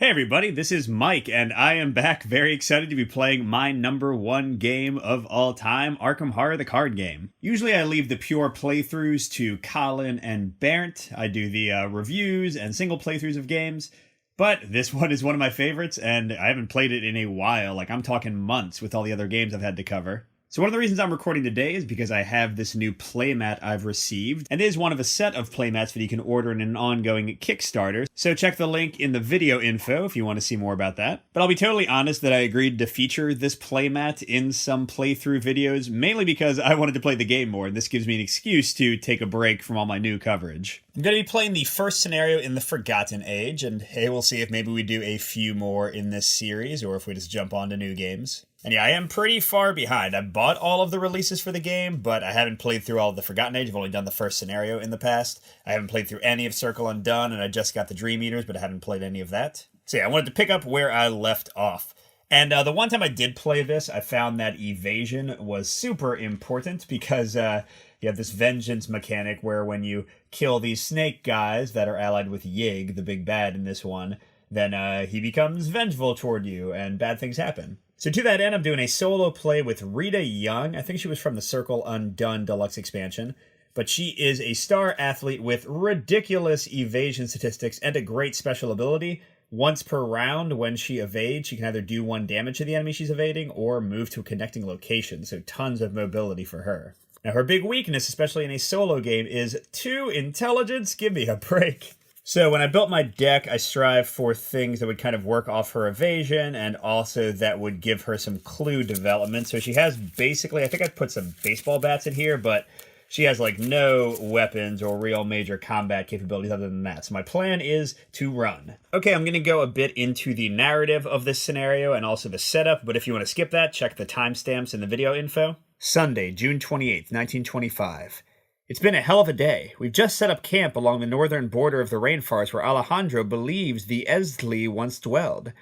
Hey everybody, this is Mike, and I am back very excited to be playing my number one game of all time, Arkham Horror the card game. Usually I leave the pure playthroughs to Colin and Bernd. I do the reviews and single playthroughs of games, but this one is one of my favorites, and I haven't played it in a while, like I'm talking months with all the other games I've had to cover. So one of the reasons I'm recording today is because I have this new playmat I've received, and it is one of a set of playmats that you can order in an ongoing Kickstarter, so check the link in the video info if you want to see more about that. But I'll be totally honest that I agreed to feature this playmat in some playthrough videos, mainly because I wanted to play the game more, and this gives me an excuse to take a break from all my new coverage. I'm going to be playing the first scenario in the Forgotten Age, and hey, we'll see if maybe we do a few more in this series, or if we just jump on to new games. And yeah, I am pretty far behind. I bought all of the releases for the game, but I haven't played through all of the Forgotten Age. I've only done the first scenario in the past. I haven't played through any of Circle Undone, and I just got the Dream Eaters, but I haven't played any of that. So yeah, I wanted to pick up where I left off. And the one time I did play this, I found that evasion was super important because you have this vengeance mechanic where when you kill these snake guys that are allied with Yig, the big bad in this one, then he becomes vengeful toward you and bad things happen. So to that end, I'm doing a solo play with Rita Young. I think she was from the Circle Undone Deluxe expansion. But she is a star athlete with ridiculous evasion statistics and a great special ability. Once per round, when she evades, she can either do 1 damage to the enemy she's evading or move to a connecting location, so tons of mobility for her. Now her big weakness, especially in a solo game, is 2 intelligence. Give me a break. So when I built my deck, I strived for things that would kind of work off her evasion and also that would give her some clue development. So she has basically, I think I put some baseball bats in here, but she has like no weapons or real major combat capabilities other than that. So my plan is to run. Okay, I'm going to go a bit into the narrative of this scenario and also the setup, but if you want to skip that, check the timestamps in the video info. Sunday, June 28th, 1925. It's been a hell of a day. We've just set up camp along the northern border of the rainforest where Alejandro believes the Esli once dwelled.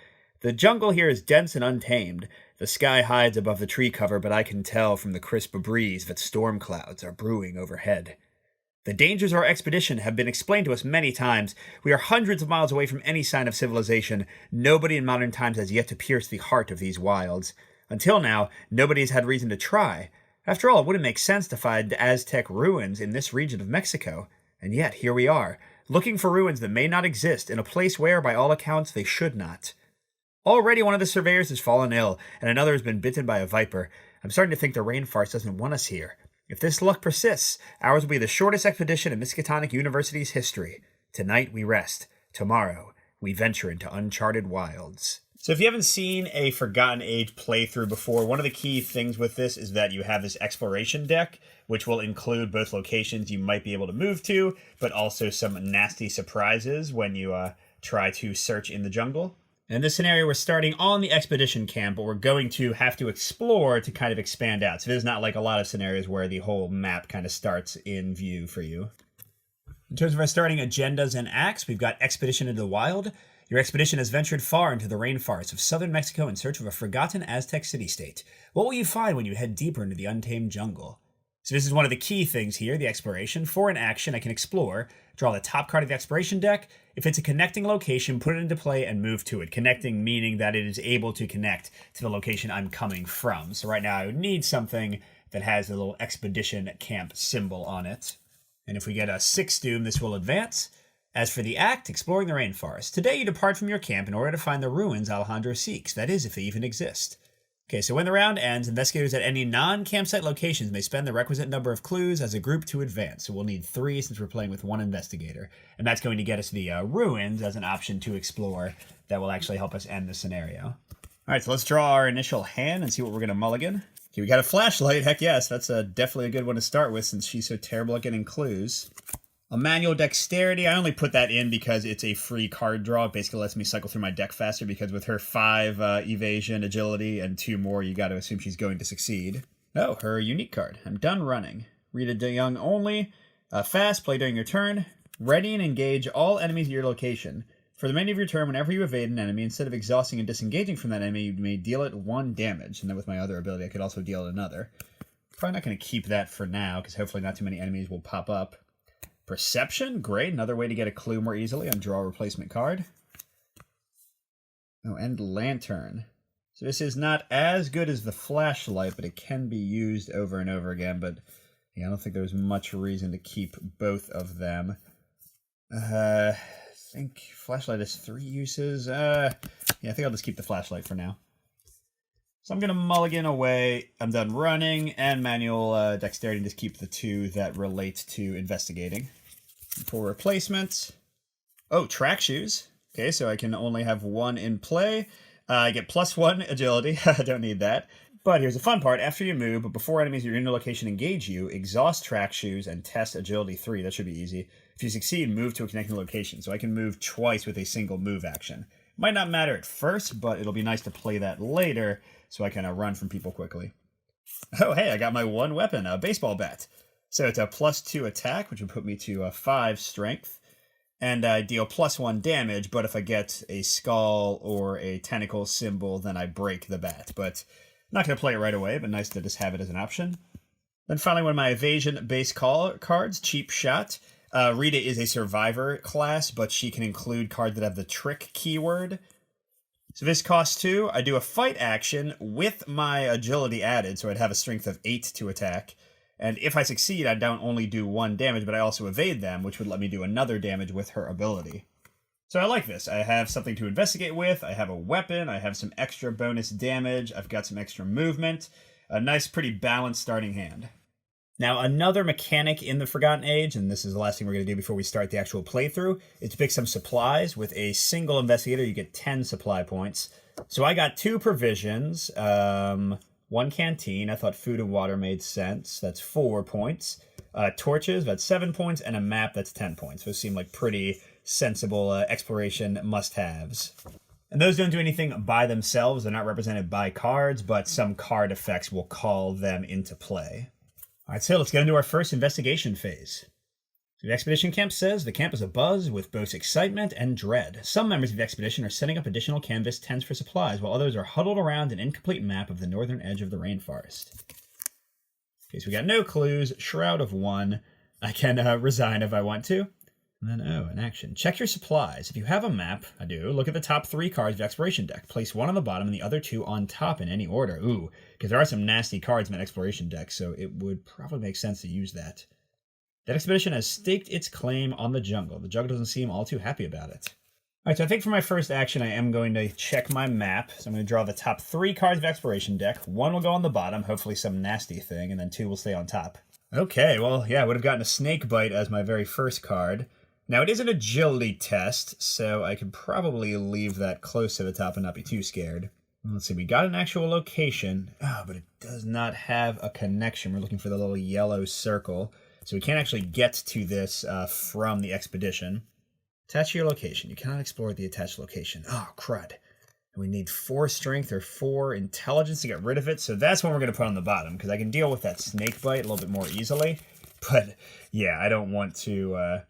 The jungle here is dense and untamed. The sky hides above the tree cover, but I can tell from the crisp breeze that storm clouds are brewing overhead. The dangers of our expedition have been explained to us many times. We are hundreds of miles away from any sign of civilization. Nobody in modern times has yet to pierce the heart of these wilds. Until now, nobody has had reason to try. After all, it wouldn't make sense to find Aztec ruins in this region of Mexico. And yet, here we are, looking for ruins that may not exist in a place where, by all accounts, they should not. Already one of the surveyors has fallen ill, and another has been bitten by a viper. I'm starting to think the rainforest doesn't want us here. If this luck persists, ours will be the shortest expedition in Miskatonic University's history. Tonight we rest. Tomorrow, we venture into uncharted wilds. So if you haven't seen a Forgotten Age playthrough before, one of the key things with this is that you have this exploration deck, which will include both locations you might be able to move to, but also some nasty surprises when you try to search in the jungle. In this scenario, we're starting on the expedition camp, but we're going to have to explore to kind of expand out. So there's not like a lot of scenarios where the whole map kind of starts in view for you. In terms of our starting agendas and acts, we've got Expedition into the Wild. Your expedition has ventured far into the rainforests of southern Mexico in search of a forgotten Aztec city-state. What will you find when you head deeper into the untamed jungle? So this is one of the key things here, the exploration. For an action, I can explore, draw the top card of the exploration deck. If it's a connecting location, put it into play and move to it. Connecting meaning that it is able to connect to the location I'm coming from. So right now I would need something that has a little expedition camp symbol on it. And if we get a 6 doom, this will advance. As for the act, exploring the rainforest. Today you depart from your camp in order to find the ruins Alejandro seeks, that is, if they even exist. Okay, so when the round ends, investigators at any non-campsite locations may spend the requisite number of clues as a group to advance. So we'll need 3 since we're playing with 1 investigator. And that's going to get us the ruins as an option to explore that will actually help us end the scenario. Alright, so let's draw our initial hand and see what we're going to mulligan. Okay, we got a flashlight, heck yes, that's definitely a good one to start with since she's so terrible at getting clues. A manual dexterity, I only put that in because it's a free card draw. It basically lets me cycle through my deck faster because with her 5 evasion, agility, and 2 more, you got to assume she's going to succeed. Oh, her unique card. I'm done running. Rita Young only. Fast, play during your turn. Ready and engage all enemies at your location. For the remainder of your turn, whenever you evade an enemy, instead of exhausting and disengaging from that enemy, you may deal it 1 damage. And then with my other ability, I could also deal it another. Probably not going to keep that for now because hopefully not too many enemies will pop up. Perception, great. Another way to get a clue more easily on draw a replacement card. Oh, and lantern. So this is not as good as the flashlight, but it can be used over and over again. But yeah, I don't think there's much reason to keep both of them. I think flashlight has 3 uses. Yeah, I think I'll just keep the flashlight for now. So I'm going to mulligan away. I'm done running and manual dexterity and just keep the 2 that relate to investigating. For replacement, oh, track shoes. Okay, so I can only have 1 in play. I get +1 agility. I don't need that. But here's the fun part. After you move, but before enemies in your inner location engage you, exhaust track shoes and test agility 3. That should be easy. If you succeed, move to a connecting location. So I can move twice with a single move action. Might not matter at first, but it'll be nice to play that later so I can run from people quickly. Oh, hey, I got my 1 weapon, a baseball bat. So it's a +2 attack, which would put me to 5 strength. And I deal +1 damage, but if I get a skull or a tentacle symbol, then I break the bat. But I'm not going to play it right away, but nice to just have it as an option. Then finally, one of my evasion base cards, Cheap Shot. Rita is a survivor class, but she can include cards that have the trick keyword. So this costs 2. I do a fight action with my agility added, so I'd have a strength of 8 to attack. And if I succeed, I don't only do 1 damage, but I also evade them, which would let me do another damage with her ability. So I like this. I have something to investigate with, I have a weapon, I have some extra bonus damage, I've got some extra movement. A nice, pretty balanced starting hand. Now, another mechanic in the Forgotten Age, and this is the last thing we're going to do before we start the actual playthrough, is to pick some supplies. With a single investigator, you get 10 supply points. So I got 2 provisions, 1 canteen. I thought food and water made sense. That's 4 points. Torches, that's 7 points. And a map, that's 10 points. Those seem like pretty sensible exploration must-haves. And those don't do anything by themselves. They're not represented by cards, but some card effects will call them into play. All right, so let's get into our first investigation phase. The expedition camp says the camp is abuzz with both excitement and dread. Some members of the expedition are setting up additional canvas tents for supplies, while others are huddled around an incomplete map of the northern edge of the rainforest. Okay, so we got no clues. Shroud of 1. I can resign if I want to. And then, an action. Check your supplies. If you have a map, I do, look at the top 3 cards of the exploration deck. Place 1 on the bottom and the other 2 on top in any order. Ooh, because there are some nasty cards in that exploration deck, so it would probably make sense to use that. That expedition has staked its claim on the jungle. The jungle doesn't seem all too happy about it. All right, so I think for my first action, I am going to check my map. So I'm going to draw the top 3 cards of exploration deck. 1 will go on the bottom, hopefully some nasty thing, and then 2 will stay on top. Okay, well, yeah, I would have gotten a snake bite as my very first card. Now, it is an agility test, so I could probably leave that close to the top and not be too scared. Let's see, we got an actual location. Oh, but it does not have a connection. We're looking for the little yellow circle. So we can't actually get to this from the expedition. Attach your location. You cannot explore the attached location. Oh, crud. We need 4 strength or 4 intelligence to get rid of it. So that's what we're going to put on the bottom, because I can deal with that snake bite a little bit more easily. But, yeah, I don't want to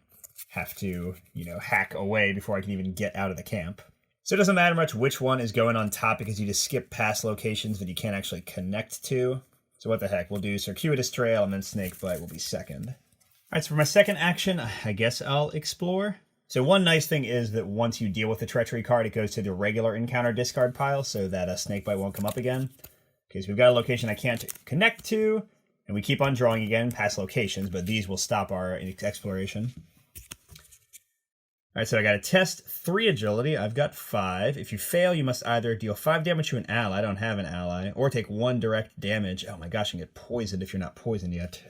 have to, hack away before I can even get out of the camp. So it doesn't matter much which one is going on top, because you just skip past locations that you can't actually connect to. So what the heck, we'll do Circuitous Trail, and then Snakebite will be second. All right, so for my second action, I guess I'll explore. So one nice thing is that once you deal with the Treachery card, it goes to the regular encounter discard pile, so that Snakebite won't come up again. Okay, so we've got a location I can't connect to, and we keep on drawing again past locations, but these will stop our exploration. All right, so I got to test 3 agility. I've got 5. If you fail, you must either deal 5 damage to an ally, I don't have an ally, or take 1 direct damage. Oh my gosh, you can get poisoned if you're not poisoned yet.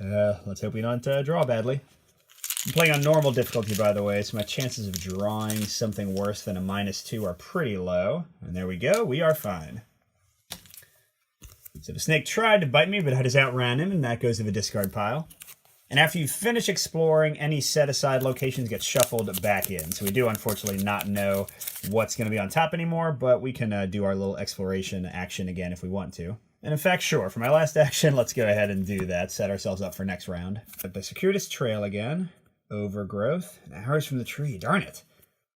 Let's hope we don't draw badly. I'm playing on normal difficulty, by the way, so my chances of drawing something worse than a -2 are pretty low. And there we go, we are fine. So the snake tried to bite me, but I just outran him, and that goes to the discard pile. And after you finish exploring, any set-aside locations get shuffled back in. So we do, unfortunately, not know what's going to be on top anymore, but we can do our little exploration action again if we want to. And in fact, sure, for my last action, let's go ahead and do that, set ourselves up for next round. But the Circuitous Trail again, Overgrowth, and arrows from the tree, darn it.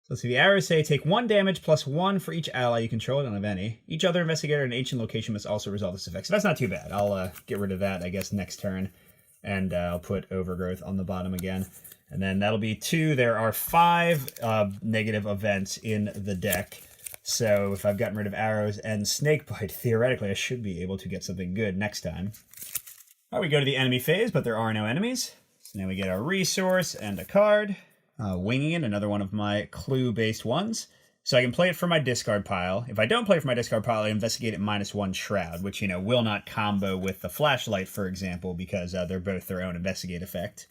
So let's see, the arrows say take 1 damage plus 1 for each ally you control, I don't have any. Each other investigator in an ancient location must also resolve this effect. So that's not too bad. I'll get rid of that, I guess, next turn. And I'll put Overgrowth on the bottom again. And then that'll be 2. There are 5 negative events in the deck. So if I've gotten rid of arrows and snakebite, theoretically I should be able to get something good next time. All right, we go to the enemy phase, but there are no enemies. So now we get a resource and a card. Winging it, another one of my clue-based ones. So I can play it for my discard pile. If I don't play it for my discard pile, I investigate at -1 shroud, which, you know, will not combo with the flashlight, for example, because they're both their own investigate effect.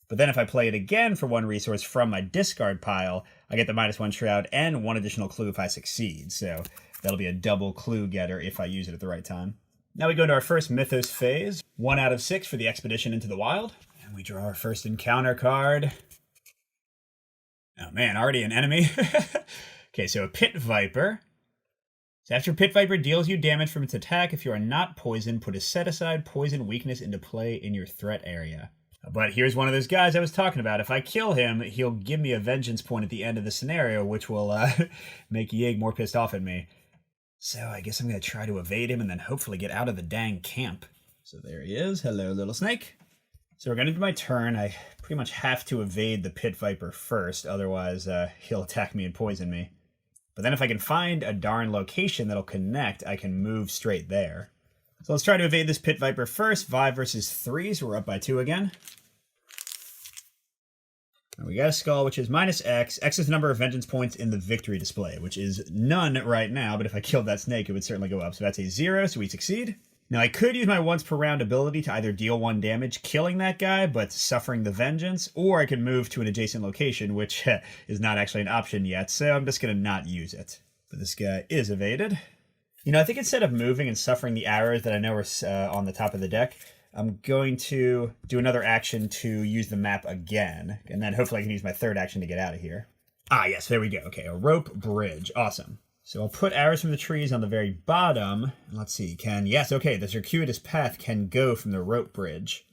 But then if I play it again for 1 resource from my discard pile, I get the -1 shroud and 1 additional clue if I succeed. So that'll be a double clue getter if I use it at the right time. Now we go into our first Mythos phase. 1 out of 6 for the expedition into the wild. And we draw our first encounter card. Oh man, already an enemy. Okay, so a Pit Viper. So after Pit Viper deals you damage from its attack, if you are not poisoned, put a set-aside poison weakness into play in your threat area. But here's one of those guys I was talking about. If I kill him, he'll give me a vengeance point at the end of the scenario, which will make Yig more pissed off at me. So I guess I'm going to try to evade him and then hopefully get out of the dang camp. So there he is. Hello, little snake. So we're going to do my turn. I pretty much have to evade the Pit Viper first, otherwise he'll attack me and poison me. But then if I can find a darn location that'll connect, I can move straight there. So let's try to evade this Pit Viper first. 5 versus 3, so we're up by 2 again. And we got a skull, which is -X. X is the number of vengeance points in the victory display, which is none right now, but if I killed that snake, it would certainly go up. So that's a 0, so we succeed. Now, I could use my once per round ability to either deal 1 damage, killing that guy, but suffering the vengeance, or I can move to an adjacent location, which is not actually an option yet, so I'm just going to not use it. But this guy is evaded. You know, I think instead of moving and suffering the arrows that I know are on the top of the deck, I'm going to do another action to use the map again, and then hopefully I can use my 3rd action to get out of here. Ah, yes, there we go. Okay, a rope bridge. Awesome. So I'll put arrows from the trees on the very bottom. Let's see, yes, okay, the circuitous path can go from the rope bridge.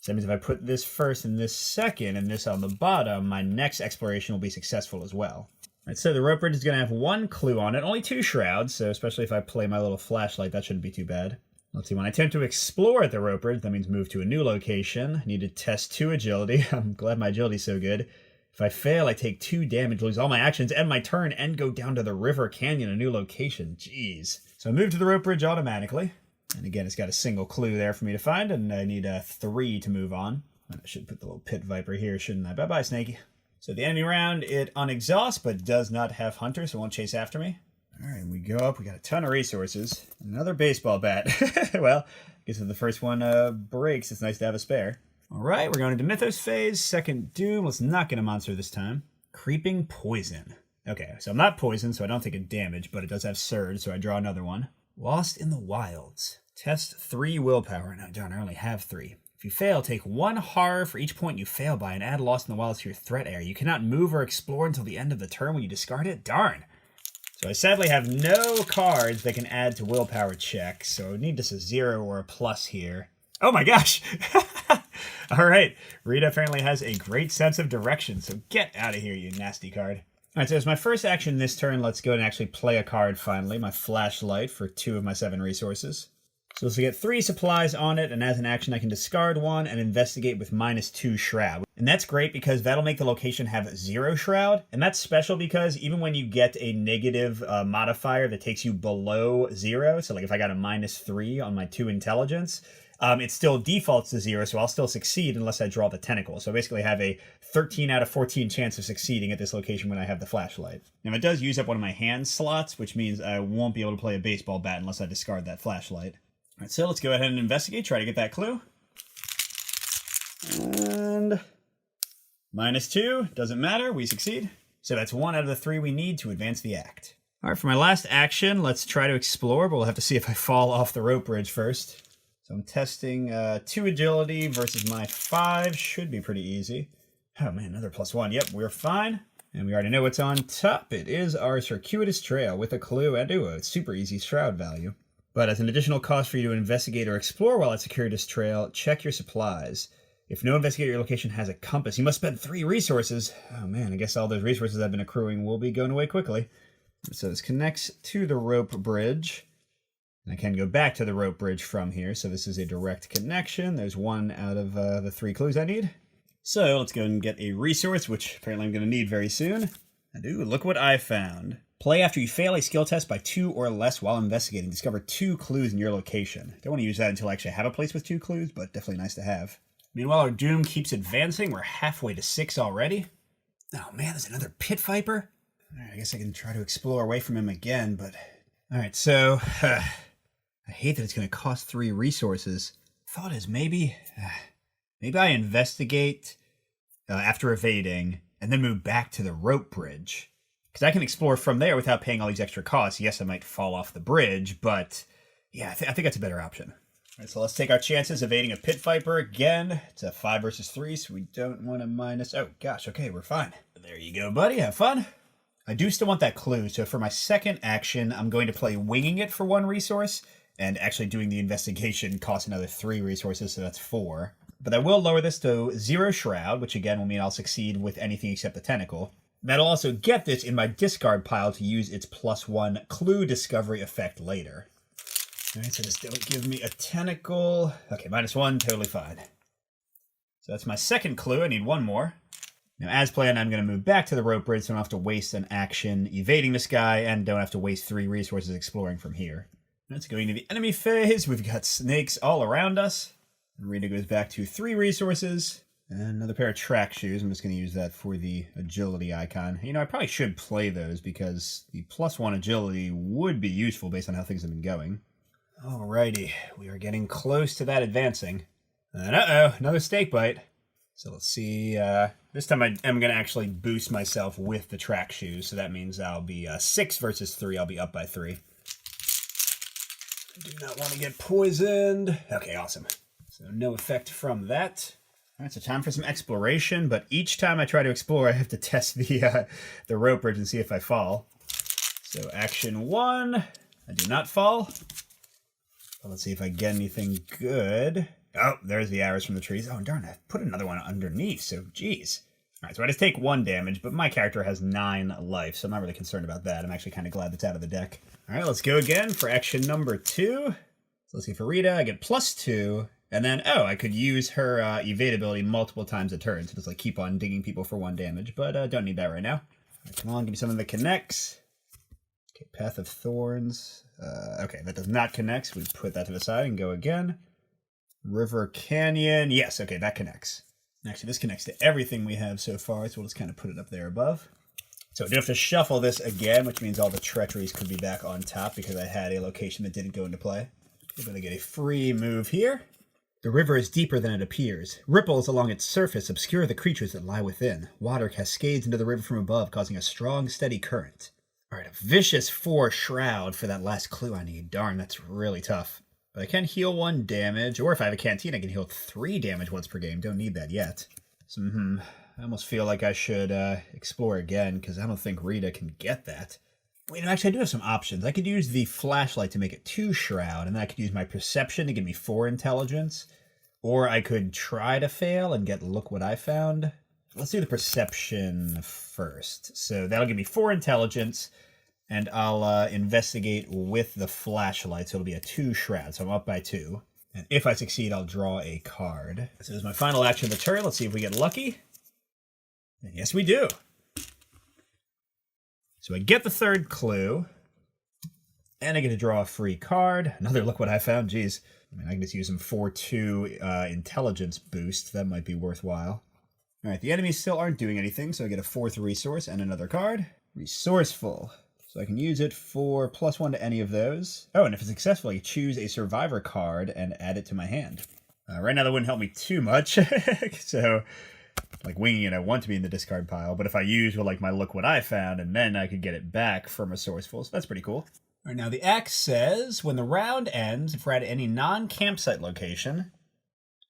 So that means if I put this first and this second and this on the bottom, my next exploration will be successful as well. All right, so the rope bridge is going to have 1 clue on it, only 2 shrouds, so especially if I play my little flashlight, that shouldn't be too bad. Let's see, when I attempt to explore at the rope bridge, that means move to a new location. I need to test 2 agility. I'm glad my agility's so good. If I fail, I take 2 damage, lose all my actions, end my turn, and go down to the river canyon, a new location. Jeez. So I move to the rope bridge automatically. And again, it's got a single clue there for me to find, and I need 3 to move on. I should put the little Pit Viper here, shouldn't I? Bye-bye, Snakey. So the enemy round, it unexhausts, but does not have Hunter, so it won't chase after me. All right, we go up. We got a ton of resources. Another baseball bat. Well, I guess if the first one breaks, it's nice to have a spare. All right, we're going into Mythos phase. Second Doom. Let's not get a monster this time. Creeping Poison. Okay, so I'm not poisoned, so I don't take a damage, but it does have Surge, so I draw another one. Lost in the Wilds. Test 3 willpower. No, darn, I only have 3. If you fail, take 1 horror for each point you fail by and add Lost in the Wilds to your threat area. You cannot move or explore until the end of the turn when you discard it. Darn. So I sadly have no cards that can add to willpower checks, so I need just a 0 or a plus here. Oh my gosh! All right, Rita apparently has a great sense of direction, so get out of here, you nasty card. All right, so as my first action this turn, let's go and actually play a card finally, my flashlight for 2 of my 7 resources. So this will get 3 supplies on it, and as an action I can discard 1 and investigate with -2 shroud. And that's great because that'll make the location have 0 shroud, and that's special because even when you get a negative modifier that takes you below 0, so like if I got a -3 on my 2 intelligence, it still defaults to 0, so I'll still succeed unless I draw the tentacle. So I basically have a 13 out of 14 chance of succeeding at this location when I have the flashlight. Now it does use up one of my hand slots, which means I won't be able to play a baseball bat unless I discard that flashlight. All right, so let's go ahead and investigate, try to get that clue. And -2, doesn't matter, we succeed. So that's 1 out of the 3 we need to advance the act. All right, for my last action, let's try to explore, but we'll have to see if I fall off the rope bridge first. So I'm testing 2 agility versus my 5, should be pretty easy. Oh man, another +1, yep, we're fine. And we already know what's on top. It is our circuitous trail with a clue and a super easy shroud value. But as an additional cost for you to investigate or explore while at circuitous trail, check your supplies. If no investigator location has a compass, you must spend 3 resources. Oh man, I guess all those resources I've been accruing will be going away quickly. So this connects to the rope bridge. I can go back to the rope bridge from here, so this is a direct connection. There's 1 out of the 3 clues I need. So let's go and get a resource, which apparently I'm going to need very soon. And ooh, look what I found. Play after you fail a skill test by 2 or less while investigating. Discover 2 clues in your location. Don't want to use that until I actually have a place with 2 clues, but definitely nice to have. Meanwhile, our doom keeps advancing. We're halfway to 6 already. Oh man, there's another pit viper. All right, I guess I can try to explore away from him again, but... All right, so... I hate that it's going to cost 3 resources. Thought is maybe I investigate after evading and then move back to the rope bridge. Because I can explore from there without paying all these extra costs. Yes, I might fall off the bridge, but yeah, I think that's a better option. All right, so let's take our chances evading a pit viper again. It's a 5 versus 3, so we don't want to minus... Oh, gosh, okay, we're fine. There you go, buddy. Have fun. I do still want that clue, so for my second action, I'm going to play winging it for 1 resource, and actually doing the investigation costs another 3 resources, so that's 4. But I will lower this to 0 shroud, which again will mean I'll succeed with anything except the tentacle. That'll also get this in my discard pile to use its +1 clue discovery effect later. Alright, so just don't give me a tentacle. Okay, -1, totally fine. So that's my second clue. I need 1 more. Now, as planned, I'm going to move back to the rope bridge so I don't have to waste an action evading this guy and don't have to waste 3 resources exploring from here. Let's go into the enemy phase. We've got snakes all around us. Rita goes back to 3 resources. And another pair of track shoes. I'm just going to use that for the agility icon. You know, I probably should play those because the +1 agility would be useful based on how things have been going. Alrighty, we are getting close to that advancing. And uh-oh, another snake bite. So let's see, this time I am going to actually boost myself with the track shoes. So that means I'll be 6 versus 3. I'll be up by 3. Do not want to get poisoned. Okay, awesome. So no effect from that. All right, so time for some exploration, but each time I try to explore, I have to test the rope bridge and see if I fall. So action 1, I do not fall. Well, let's see if I get anything good. Oh, there's the arrows from the trees. Oh, darn, I put another one underneath, so geez. All right, so I just take 1 damage, but my character has 9 life, so I'm not really concerned about that. I'm actually kind of glad that's out of the deck. All right, let's go again for action number 2. So let's see, for Rita, I get +2, and then, oh, I could use her evade ability multiple times a turn, so just like keep on digging people for 1 damage, but don't need that right now. All right, come on, give me something that connects. Okay, Path of Thorns. Okay, that does not connect, so we put that to the side and go again. River Canyon. Yes, okay, that connects. Actually, this connects to everything we have so far, so we'll just kind of put it up there above. So I do have to shuffle this again, which means all the treacheries could be back on top because I had a location that didn't go into play. I'm going to get a free move here. The river is deeper than it appears. Ripples along its surface obscure the creatures that lie within. Water cascades into the river from above, causing a strong, steady current. All right, a vicious 4 shroud for that last clue I need. Darn, that's really tough. But I can heal 1 damage, or if I have a canteen, I can heal 3 damage once per game. Don't need that yet. So, I almost feel like I should explore again, because I don't think Rita can get that. Wait, no, actually, I do have some options. I could use the flashlight to make it 2 shroud, and then I could use my perception to give me 4 intelligence. Or I could try to fail and get look what I found. Let's do the perception first. So that'll give me 4 intelligence. And I'll investigate with the flashlight, so it'll be a 2 shroud, so I'm up by 2. And if I succeed, I'll draw a card. So this is my final action of the turn. Let's see if we get lucky. And yes, we do. So I get the 3rd clue. And I get to draw a free card. Another look what I found. Jeez. I mean, I can just use them for 2 intelligence boost. That might be worthwhile. All right, the enemies still aren't doing anything, so I get a 4th resource and another card. Resourceful. So I can use it for +1 to any of those. Oh, and if it's successful, I choose a survivor card and add it to my hand. Right now, that wouldn't help me too much. So, like winging it, I want to be in the discard pile. But if I use, well, like my look what I found, and then I could get it back from Resourceful. So that's pretty cool. All right, now the axe says, when the round ends, if we're at any non-campsite location,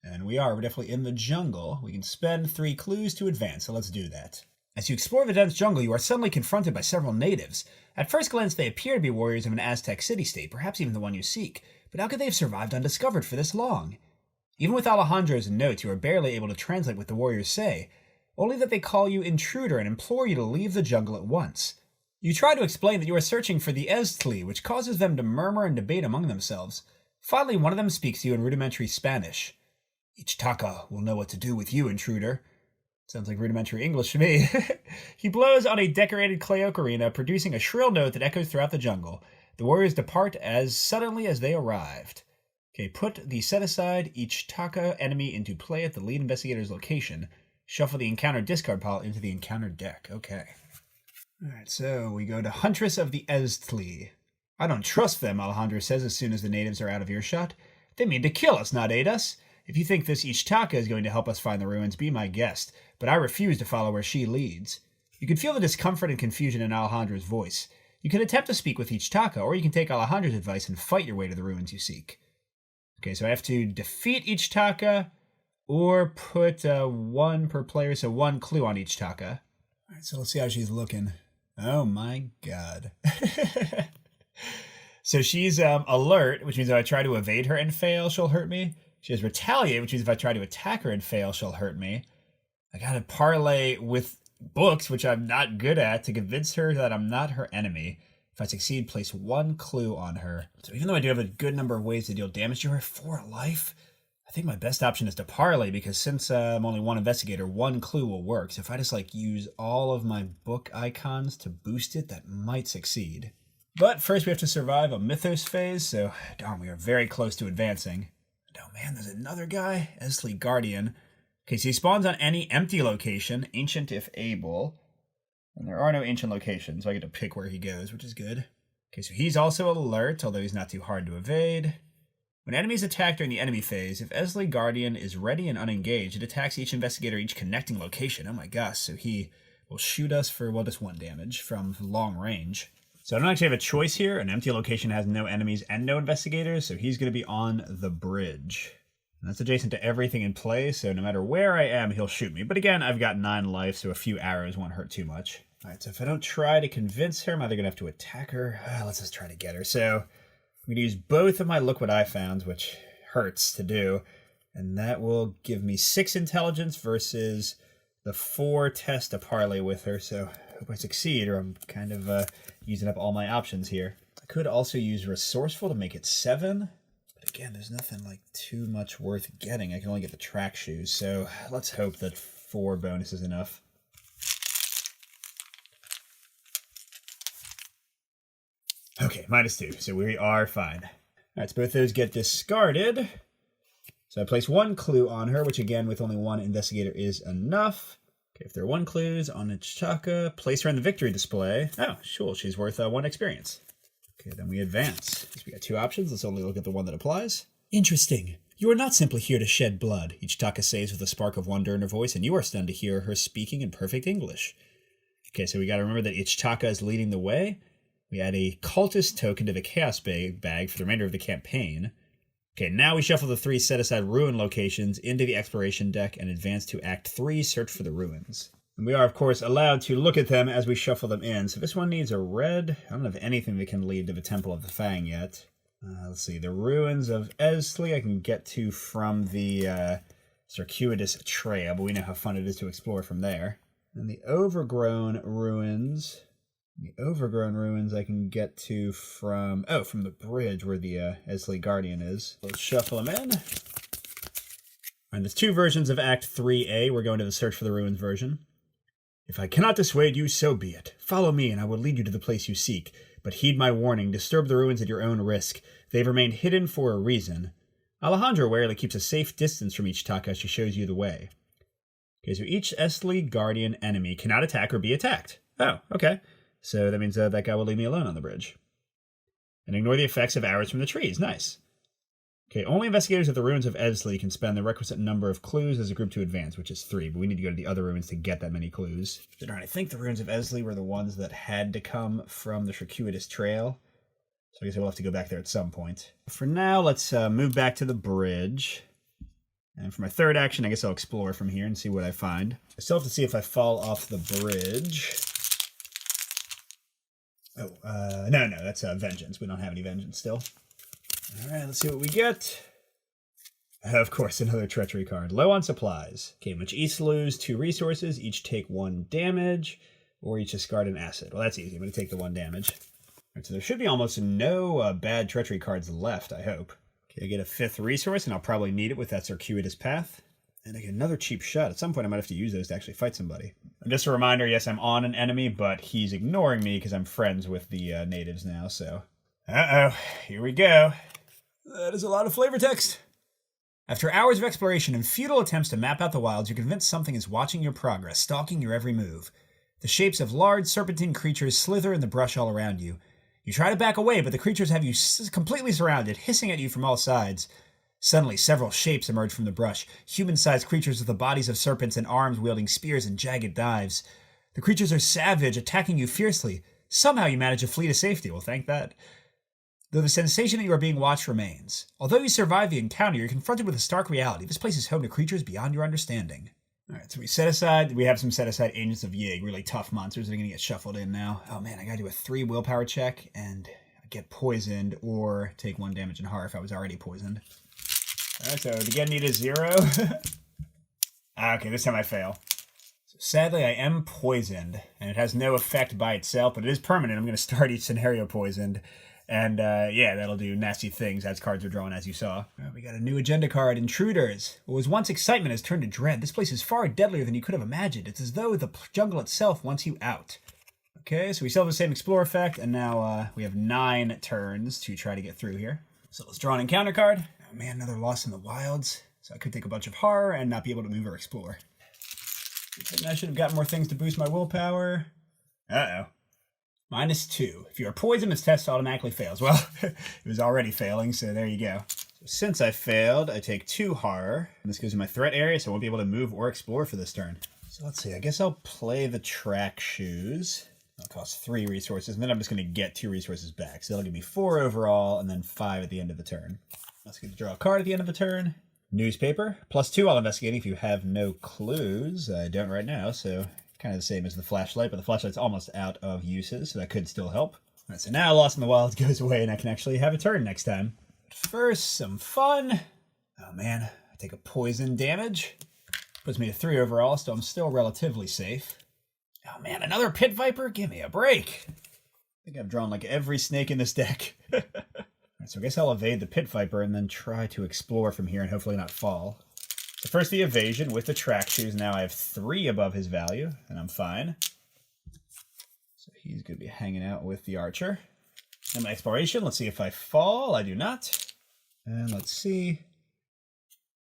and we're definitely in the jungle, we can spend 3 clues to advance. So let's do that. As you explore the dense jungle, you are suddenly confronted by several natives. At first glance, they appear to be warriors of an Aztec city-state, perhaps even the one you seek. But how could they have survived undiscovered for this long? Even with Alejandro's notes, you are barely able to translate what the warriors say, only that they call you intruder and implore you to leave the jungle at once. You try to explain that you are searching for the Eztli, which causes them to murmur and debate among themselves. Finally, one of them speaks to you in rudimentary Spanish. Ichtaka will know what to do with you, intruder. Sounds like rudimentary English to me. He blows on a decorated clay ocarina, producing a shrill note that echoes throughout the jungle. The warriors depart as suddenly as they arrived. Okay, put the set-aside each Taka enemy into play at the lead investigator's location. Shuffle the encounter discard pile into the encounter deck. Okay. Alright, so we go to Huntress of the Eztli. I don't trust them, Alejandro says as soon as the natives are out of earshot. They mean to kill us, not aid us. If you think this Ichtaka is going to help us find the ruins, be my guest, but I refuse to follow where she leads. You can feel the discomfort and confusion in Alejandro's voice. You can attempt to speak with Ichtaka, or you can take Alejandro's advice and fight your way to the ruins you seek. Okay, so I have to defeat Ichtaka, or put 1 per player, so 1 clue on Ichtaka. Alright, so let's see how she's looking. Oh my god. So she's alert, which means if I try to evade her and fail, she'll hurt me. She has retaliate, which means if I try to attack her and fail, she'll hurt me. I gotta parlay with books, which I'm not good at, to convince her that I'm not her enemy. If I succeed, place 1 clue on her. So even though I do have a good number of ways to deal damage to her for life, I think my best option is to parlay, because since I'm only 1 investigator, 1 clue will work. So if I just use all of my book icons to boost it, that might succeed. But first we have to survive a mythos phase, so darn, we are very close to advancing. And oh man, there's another guy, Eztli Guardian. Okay, so he spawns on any empty location, ancient if able. And there are no ancient locations, so I get to pick where he goes, which is good. Okay, so he's also alert, although he's not too hard to evade. When enemies attack during the enemy phase, if Eztli Guardian is ready and unengaged, it attacks each investigator each connecting location. Oh my gosh, so he will shoot us for, well, just 1 damage from long range. So I don't actually have a choice here. An empty location has no enemies and no investigators, so he's going to be on the bridge. And that's adjacent to everything in play, so no matter where I am, he'll shoot me. But again, I've got 9 life, so a few arrows won't hurt too much. Alright, so if I don't try to convince her, I'm either going to have to attack her. Let's just try to get her. So I'm going to use both of my Look What I Found, which hurts to do. And that will give me 6 intelligence versus the 4 test to parlay with her. So I hope I succeed, or I'm kind of using up all my options here. I could also use Resourceful to make it 7. But again, there's nothing too much worth getting. I can only get the track shoes. So let's hope that 4 bonus is enough. Okay, -2, so we are fine. Alright, so both those get discarded. So I place 1 clue on her, which again, with only 1 investigator is enough. Okay, if there are 1 clues on Ichtaka, place her in the victory display. Oh, sure, she's worth 1 experience. Okay, then we advance. So we got 2 options, let's only look at the one that applies. Interesting. You are not simply here to shed blood, Ichtaka says with a spark of wonder in her voice, and you are stunned to hear her speaking in perfect English. Okay, so we gotta remember that Ichtaka is leading the way. We add a cultist token to the chaos bag for the remainder of the campaign. Okay, now we shuffle the 3 set-aside ruin locations into the exploration deck and advance to Act 3, Search for the Ruins. And we are, of course, allowed to look at them as we shuffle them in. So this one needs a red. I don't have anything that can lead to the Temple of the Fang yet. Let's see, the Ruins of Eztli I can get to from the circuitous trail, but we know how fun it is to explore from there. And the Overgrown Ruins... I can get to from the bridge where the Eztli Guardian is. Let's shuffle them in. And there's 2 versions of Act 3A. We're going to the Search for the Ruins version. If I cannot dissuade you, so be it. Follow me and I will lead you to the place you seek. But heed my warning, disturb the ruins at your own risk. They've remained hidden for a reason. Alejandro warily keeps a safe distance from Ichtaka as she shows you the way. Okay, so each Eztli Guardian enemy cannot attack or be attacked. Oh, okay. So that means that guy will leave me alone on the bridge. And ignore the effects of arrows from the trees. Nice. Okay, only investigators at the ruins of Eztli can spend the requisite number of clues as a group to advance, which is 3, but we need to go to the other ruins to get that many clues. I think the ruins of Eztli were the ones that had to come from the circuitous trail. So I guess we'll have to go back there at some point. For now, let's move back to the bridge. And for my 3rd action, I guess I'll explore from here and see what I find. I still have to see if I fall off the bridge. No, that's Vengeance. We don't have any Vengeance still. Alright, let's see what we get. Of course, another Treachery card. Low on supplies. Okay, which each lose 2 resources, each take 1 damage, or each discard an asset. Well, that's easy. I'm going to take the 1 damage. Alright, so there should be almost no bad Treachery cards left, I hope. Okay, I get a 5th resource, and I'll probably need it with that circuitous path. And I get another cheap shot. At some point, I might have to use those to actually fight somebody. And just a reminder, yes, I'm on an enemy, but he's ignoring me because I'm friends with the natives now, so... Uh-oh, here we go. That is a lot of flavor text. After hours of exploration and futile attempts to map out the wilds, you're convinced something is watching your progress, stalking your every move. The shapes of large serpentine creatures slither in the brush all around you. You try to back away, but the creatures have you completely surrounded, hissing at you from all sides. Suddenly, several shapes emerge from the brush, human-sized creatures with the bodies of serpents and arms wielding spears and jagged knives. The creatures are savage, attacking you fiercely. Somehow you manage to flee to safety. Well, thank that. Though the sensation that you are being watched remains. Although you survive the encounter, you're confronted with a stark reality. This place is home to creatures beyond your understanding. Alright, so we have some set-aside Agents of Yig, really tough monsters that are going to get shuffled in now. Oh man, I gotta do a 3 willpower check and get poisoned or take 1 damage in horror if I was already poisoned. Alright, so the get need is 0. Okay, this time I fail. So sadly, I am poisoned, and it has no effect by itself, but it is permanent. I'm going to start each scenario poisoned, and yeah, that'll do nasty things as cards are drawn, as you saw. We got a new agenda card, Intruders. What was once excitement has turned to dread. This place is far deadlier than you could have imagined. It's as though the jungle itself wants you out. Okay, so we still have the same Explore effect, and now we have 9 turns to try to get through here. So let's draw an encounter card. Oh man, another Lost in the Wilds. So I could take a bunch of horror and not be able to move or explore. I should have got more things to boost my willpower. Uh-oh. -2. If you are poisoned, this test automatically fails. Well, it was already failing, so there you go. So since I failed, I take 2 horror. And this goes in my threat area, so I won't be able to move or explore for this turn. So let's see, I guess I'll play the track shoes. That'll cost 3 resources, and then I'm just going to get 2 resources back. So that'll give me 4 overall, and then 5 at the end of the turn. Let's get to draw a card at the end of the turn. Newspaper. +2 while investigating if you have no clues. I don't right now, so kind of the same as the flashlight, but the flashlight's almost out of uses, so that could still help. All right, so now Lost in the Wilds goes away, and I can actually have a turn next time. But first, some fun. Oh man, I take a poison damage. Puts me to 3 overall, so I'm still relatively safe. Oh man, another Pit Viper? Give me a break. I think I've drawn like every snake in this deck. Alright, so I guess I'll evade the Pit Viper and then try to explore from here and hopefully not fall. So first the evasion with the track shoes. Now I have 3 above his value, and I'm fine. So he's going to be hanging out with the archer. And my exploration, let's see if I fall. I do not. And let's see.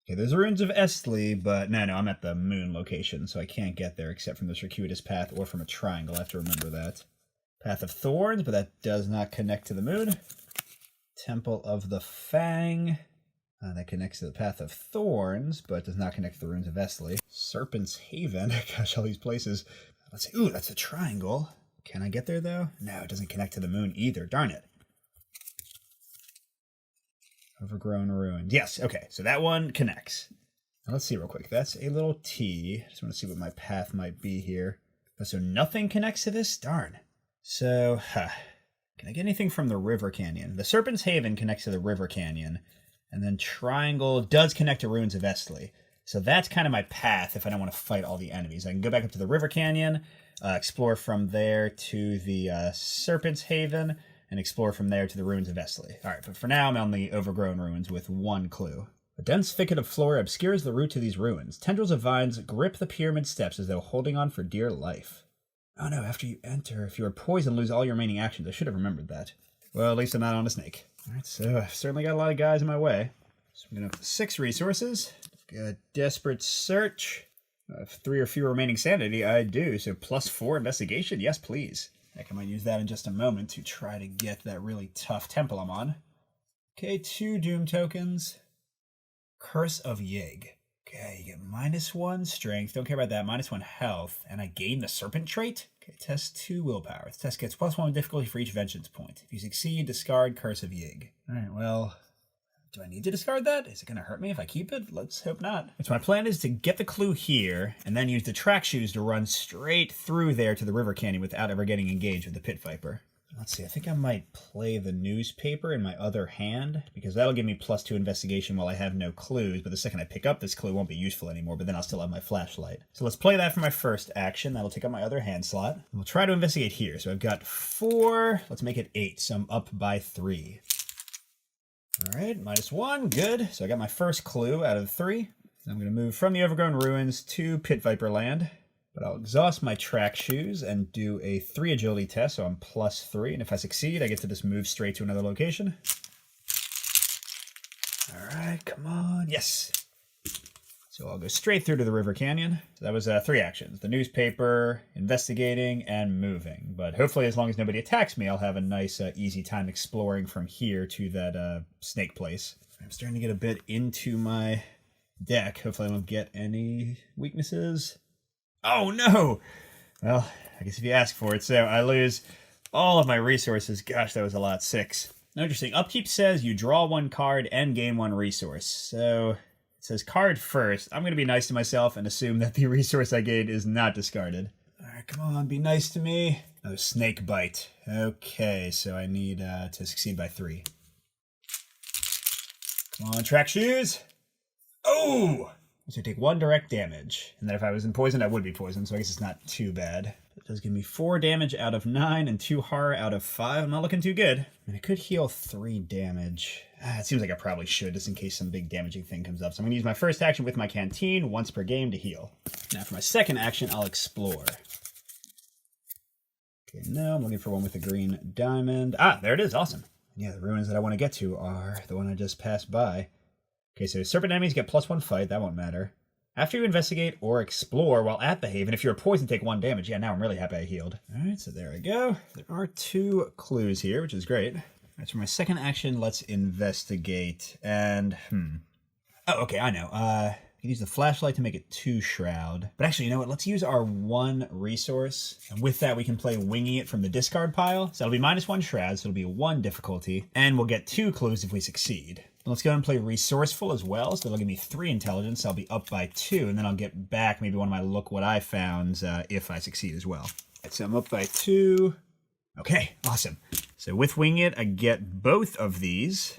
Okay, there's ruins of Estley, but no, I'm at the moon location, so I can't get there except from the circuitous path or from a triangle. I have to remember that. Path of Thorns, but that does not connect to the moon. Temple of the Fang. That connects to the Path of Thorns, but does not connect to the ruins of Estley. Serpent's Haven. Gosh, all these places. Let's see. Ooh, that's a triangle. Can I get there, though? No, it doesn't connect to the moon either. Darn it. Overgrown ruins. Yes, okay. So that one connects. Now let's see real quick. That's a little T. I just want to see what my path might be here. Oh, so nothing connects to this? Darn. So, can I get anything from the River Canyon? The Serpent's Haven connects to the River Canyon. And then Triangle does connect to Ruins of Estley. So that's kind of my path if I don't want to fight all the enemies. I can go back up to the River Canyon, explore from there to the Serpent's Haven, and explore from there to the Ruins of Estley. All right, but for now I'm on the Overgrown Ruins with 1 clue. A dense thicket of flora obscures the route to these ruins. Tendrils of vines grip the pyramid steps as though holding on for dear life. Oh no, after you enter, if you are poisoned, lose all your remaining actions. I should have remembered that. Well, at least I'm not on a snake. Alright, so I've certainly got a lot of guys in my way. So I'm going to have 6 resources. Got Desperate Search. I have 3 or fewer remaining sanity. I do, so +4 investigation. Yes, please. Heck, I might use that in just a moment to try to get that really tough temple I'm on. Okay, 2 Doom tokens. Curse of Yig. Okay, you get -1 strength. Don't care about that. -1 health. And I gain the serpent trait? Okay, test 2 willpower. This test gets +1 difficulty for each vengeance point. If you succeed, discard Curse of Yig. Alright, well, do I need to discard that? Is it going to hurt me if I keep it? Let's hope not. So my plan is to get the clue here, and then use the track shoes to run straight through there to the River Canyon without ever getting engaged with the Pit Viper. Let's see, I think I might play the newspaper in my other hand, because that'll give me +2 investigation while I have no clues, but the second I pick up this clue, it won't be useful anymore, but then I'll still have my flashlight. So let's play that for my first action. That'll take up my other hand slot. We'll try to investigate here. So I've got 4, let's make it 8, so I'm up by 3. All right, -1, good. So I got my first clue out of 3. So I'm going to move from the Overgrown Ruins to Pit Viper Land. But I'll exhaust my track shoes and do a 3 agility test, so I'm +3. And if I succeed, I get to just move straight to another location. Alright, come on. Yes! So I'll go straight through to the River Canyon. So that was 3 actions. The newspaper, investigating, and moving. But hopefully as long as nobody attacks me, I'll have a nice, easy time exploring from here to that snake place. I'm starting to get a bit into my deck. Hopefully I don't get any weaknesses. Oh no! Well, I guess if you ask for it. So I lose all of my resources. Gosh, that was a lot. 6. Interesting. Upkeep says you draw 1 card and gain 1 resource. So it says card first. I'm going to be nice to myself and assume that the resource I gained is not discarded. Alright, come on, be nice to me. Oh, snake bite. Okay, so I need to succeed by 3. Come on, track shoes. Oh! So I take 1 direct damage. And then if I was poisoned, I would be poisoned, so I guess it's not too bad. It does give me 4 damage out of 9 and 2 horror out of 5. I'm not looking too good. I mean, I could heal 3 damage. It seems like I probably should, just in case some big damaging thing comes up. So I'm going to use my first action with my canteen once per game to heal. Now for my second action, I'll explore. Okay, no, I'm looking for one with a green diamond. Ah, there it is. Awesome. Yeah, the ruins that I want to get to are the one I just passed by. Okay, so serpent enemies get +1 fight. That won't matter. After you investigate or explore while at the haven, if you're poisoned, take 1 damage. Yeah, now I'm really happy I healed. All right, so there I go. There are 2 clues here, which is great. All right, so for my second action, let's investigate. And, oh, okay, I know. I can use the flashlight to make it 2 shroud. But actually, you know what? Let's use our 1 resource. And with that, we can play winging it from the discard pile. So it'll be -1 shroud, so it'll be 1 difficulty. And we'll get 2 clues if we succeed. Let's go and play resourceful as well, so that'll give me 3 intelligence. I'll be up by 2, and then I'll get back maybe one of my look what I found if I succeed as well. Right, so I'm up by 2. Okay, awesome. So with Wing It, I get both of these.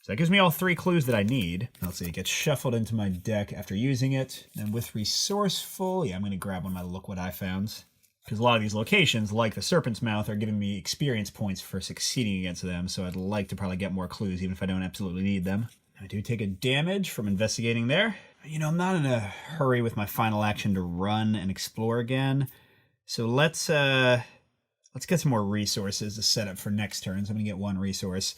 So that gives me all 3 clues that I need. Let's see, it gets shuffled into my deck after using it. And with resourceful, yeah, I'm going to grab one of my look what I found. Because a lot of these locations, like the Serpent's Mouth, are giving me experience points for succeeding against them, so I'd like to probably get more clues, even if I don't absolutely need them. I do take a damage from investigating there. You know, I'm not in a hurry with my final action to run and explore again, so let's get some more resources to set up for next turn. So I'm going to get 1 resource,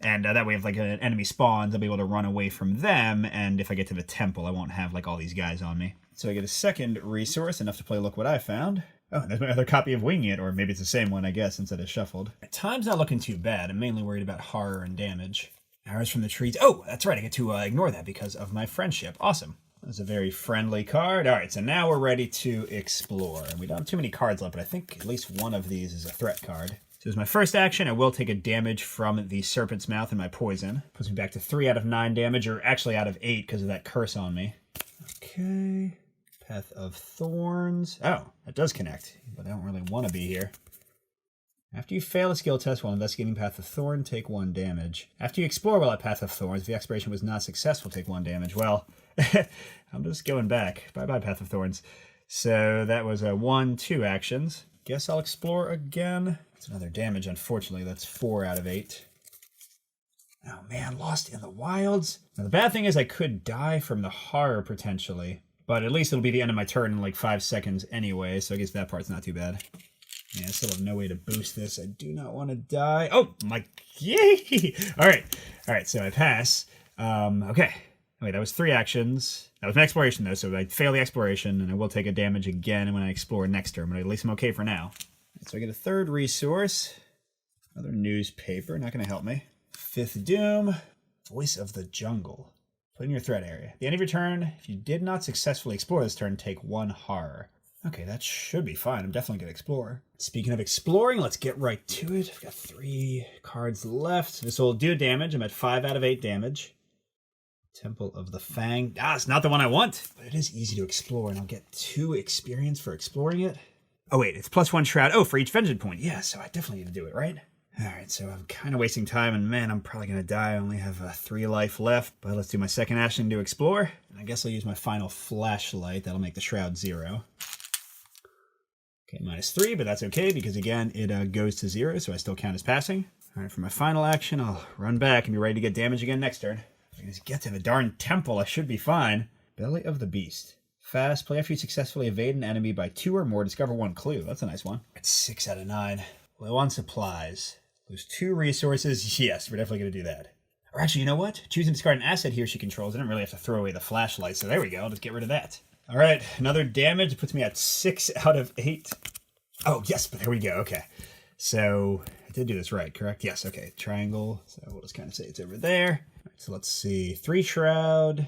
and that way if like an enemy spawns, I'll be able to run away from them, and if I get to the temple, I won't have like all these guys on me. So I get a second resource, enough to play Look What I Found. Oh, there's my other copy of Wing It, or maybe it's the same one, I guess, since it is shuffled. Time's not looking too bad. I'm mainly worried about horror and damage. Arrows from the trees. Oh, that's right. I get to ignore that because of my friendship. Awesome. That's a very friendly card. All right, so now we're ready to explore. We don't have too many cards left, but I think at least one of these is a threat card. So as my first action, I will take a damage from the Serpent's Mouth and my poison. Puts me back to 3 out of 9 damage, or actually out of 8 because of that curse on me. Okay. Path of Thorns. Oh, that does connect, but I don't really want to be here. After you fail a skill test while investigating Path of Thorn, take 1 damage. After you explore while at Path of Thorns, if the exploration was not successful, take 1 damage. Well, I'm just going back. Bye-bye, Path of Thorns. So that was 1, 2 actions. Guess I'll explore again. It's another damage, unfortunately. That's 4 out of 8. Oh man, Lost in the Wilds. Now the bad thing is I could die from the horror potentially. But at least it'll be the end of my turn in like 5 seconds anyway, so I guess that part's not too bad. Yeah, I still have no way to boost this. I do not want to die. Oh, my... Yay! Alright, so I pass. Okay. Wait, that was 3 actions. That was an exploration, though, so I fail the exploration, and I will take a damage again when I explore next turn, but at least I'm okay for now. So I get a 3rd resource. Another newspaper, not going to help me. 5th Doom. Voice of the Jungle. Put in your threat area. At the end of your turn, if you did not successfully explore this turn, take 1 horror. Okay, that should be fine. I'm definitely going to explore. Speaking of exploring, let's get right to it. I've got 3 cards left. This will do damage. I'm at 5 out of 8 damage. Temple of the Fang. Ah, it's not the one I want. But it is easy to explore, and I'll get 2 experience for exploring it. Oh, wait, it's +1 shroud. Oh, for each vengeance point. Yeah, so I definitely need to do it, right? Alright, so I'm kind of wasting time, and man, I'm probably going to die. I only have 3 life left, but let's do my second action to explore. And I guess I'll use my final flashlight. That'll make the shroud 0. Okay, -3, but that's okay, because again, it goes to 0, so I still count as passing. Alright, for my final action, I'll run back and be ready to get damage again next turn. If I can just get to the darn temple, I should be fine. Belly of the Beast. Fast. Play after you successfully evade an enemy by 2 or more. Discover 1 clue. That's a nice one. It's 6 out of 9. Low on supplies. Lose 2 resources. Yes, we're definitely going to do that. Or actually, you know what? Choose and discard an asset he or she controls. I don't really have to throw away the flashlight, so there we go. I'll just get rid of that. All right, another damage puts me at 6 out of 8. Oh, yes, but there we go. Okay. So I did do this right, correct? Yes, okay. Triangle. So we'll just kind of say it's over there. All right, so let's see. 3 shroud.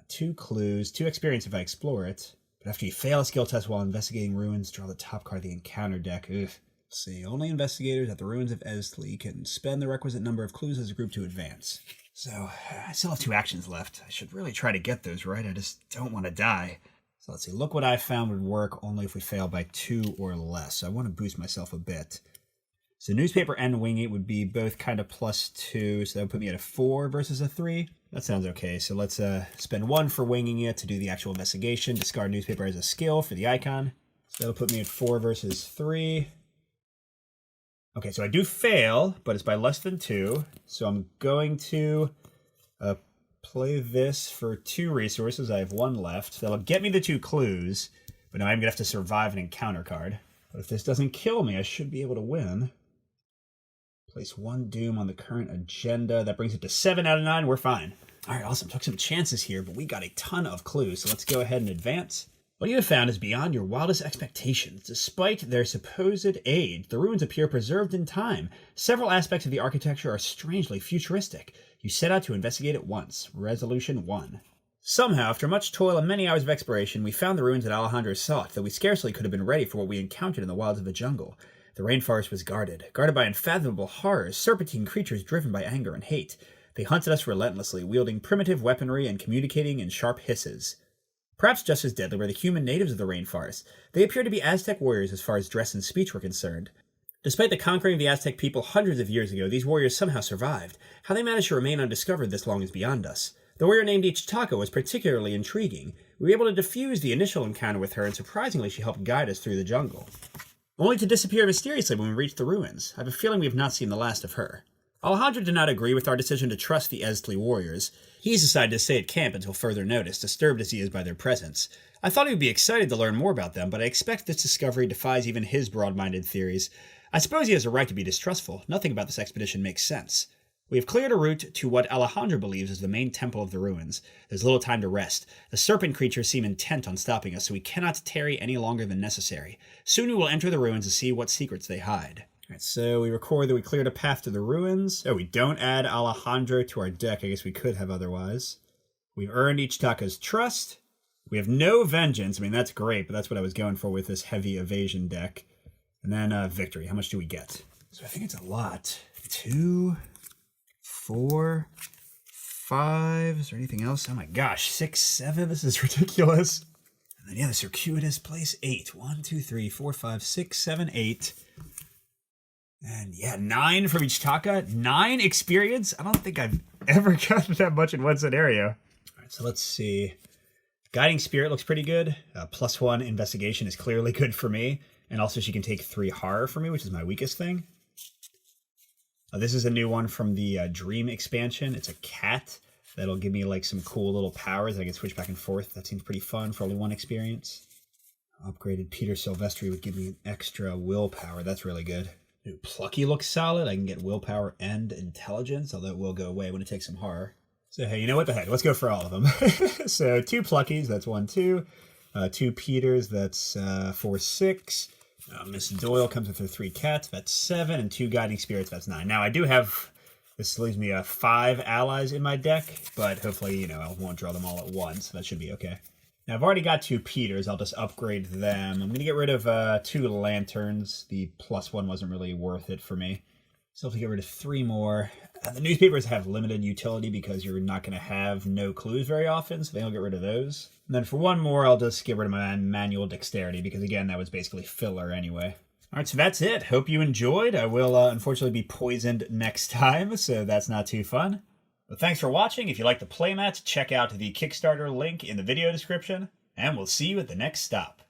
2 clues, 2 experience if I explore it. But after you fail a skill test while investigating ruins, draw the top card of the encounter deck. Ugh. Let's see, only investigators at the ruins of Esli can spend the requisite number of clues as a group to advance. So, I still have 2 actions left. I should really try to get those right. I just don't want to die. So let's see, look what I found would work only if we fail by 2 or less. So I want to boost myself a bit. So newspaper and wing it would be both kind of +2, so that would put me at a 4 versus a 3. That sounds okay. So let's spend 1 for winging it to do the actual investigation. Discard newspaper as a skill for the icon. So that'll put me at 4 versus 3. Okay, so I do fail, but it's by less than 2. So I'm going to play this for 2 resources. I have 1 left. That'll get me the 2 clues, but now I'm going to have to survive an encounter card. But if this doesn't kill me, I should be able to win. Place 1 doom on the current agenda. That brings it to 7 out of 9. We're fine. All right, awesome. Took some chances here, but we got a ton of clues, so let's go ahead and advance. What you have found is beyond your wildest expectations. Despite their supposed age, the ruins appear preserved in time. Several aspects of the architecture are strangely futuristic. You set out to investigate at once. Resolution 1. Somehow, after much toil and many hours of exploration, we found the ruins that Alejandro sought, though we scarcely could have been ready for what we encountered in the wilds of the jungle. The rainforest was guarded by unfathomable horrors, serpentine creatures driven by anger and hate. They hunted us relentlessly, wielding primitive weaponry and communicating in sharp hisses. Perhaps just as deadly were the human natives of the rainforest. They appeared to be Aztec warriors as far as dress and speech were concerned. Despite the conquering of the Aztec people hundreds of years ago, these warriors somehow survived. How they managed to remain undiscovered this long is beyond us. The warrior named AHTCG was particularly intriguing. We were able to defuse the initial encounter with her, and surprisingly she helped guide us through the jungle. Only to disappear mysteriously when we reached the ruins. I have a feeling we have not seen the last of her. Alejandro did not agree with our decision to trust the Esli warriors. He's decided to stay at camp until further notice, disturbed as he is by their presence. I thought he would be excited to learn more about them, but I expect this discovery defies even his broad-minded theories. I suppose he has a right to be distrustful. Nothing about this expedition makes sense. We have cleared a route to what Alejandro believes is the main temple of the ruins. There's little time to rest. The serpent creatures seem intent on stopping us, so we cannot tarry any longer than necessary. Soon we will enter the ruins to see what secrets they hide. Alright, so we record that we cleared a path to the ruins. Oh, we don't add Alejandro to our deck. I guess we could have otherwise. We've earned AHTCG's trust. We have no vengeance. I mean, that's great, but that's what I was going for with this heavy evasion deck. And then victory. How much do we get? So I think it's a lot. 2... 4, 5, is there anything else? Oh my gosh, 6, 7, this is ridiculous. And then yeah, the circuitous place, 8. 1, 2, 3, 4, 5, 6, 7, 8. And yeah, 9 from AHTCG. 9 experience? I don't think I've ever gotten that much in one scenario. All right, so let's see. Guiding Spirit looks pretty good. +1 investigation is clearly good for me. And also she can take 3 horror for me, which is my weakest thing. This is a new one from the Dream expansion. It's a cat that'll give me like some cool little powers. I can switch back and forth. That seems pretty fun for only 1 experience. Upgraded Peter Silvestri would give me an extra willpower. That's really good. Ooh, Plucky looks solid. I can get willpower and intelligence, although it will go away when it takes some horror. So hey, you know what the heck? Let's go for all of them. So 2 Pluckies, that's 1, 2. 2 Peters, that's 4, 6. Miss Doyle comes with her 3 cats, that's 7, and 2 Guiding Spirits, that's 9. Now, I do have, this leaves me 5 allies in my deck, but hopefully, I won't draw them all at once, so that should be okay. Now, I've already got 2 Peters, I'll just upgrade them. I'm going to get rid of 2 Lanterns. The +1 wasn't really worth it for me. So I'll have to get rid of 3 more. The newspapers have limited utility because you're not going to have no clues very often, so they will get rid of those. And then for 1 more, I'll just get rid of my manual dexterity because, again, that was basically filler anyway. All right, so that's it. Hope you enjoyed. I will, unfortunately, be poisoned next time, so that's not too fun. But thanks for watching. If you like the playmat, check out the Kickstarter link in the video description, and we'll see you at the next stop.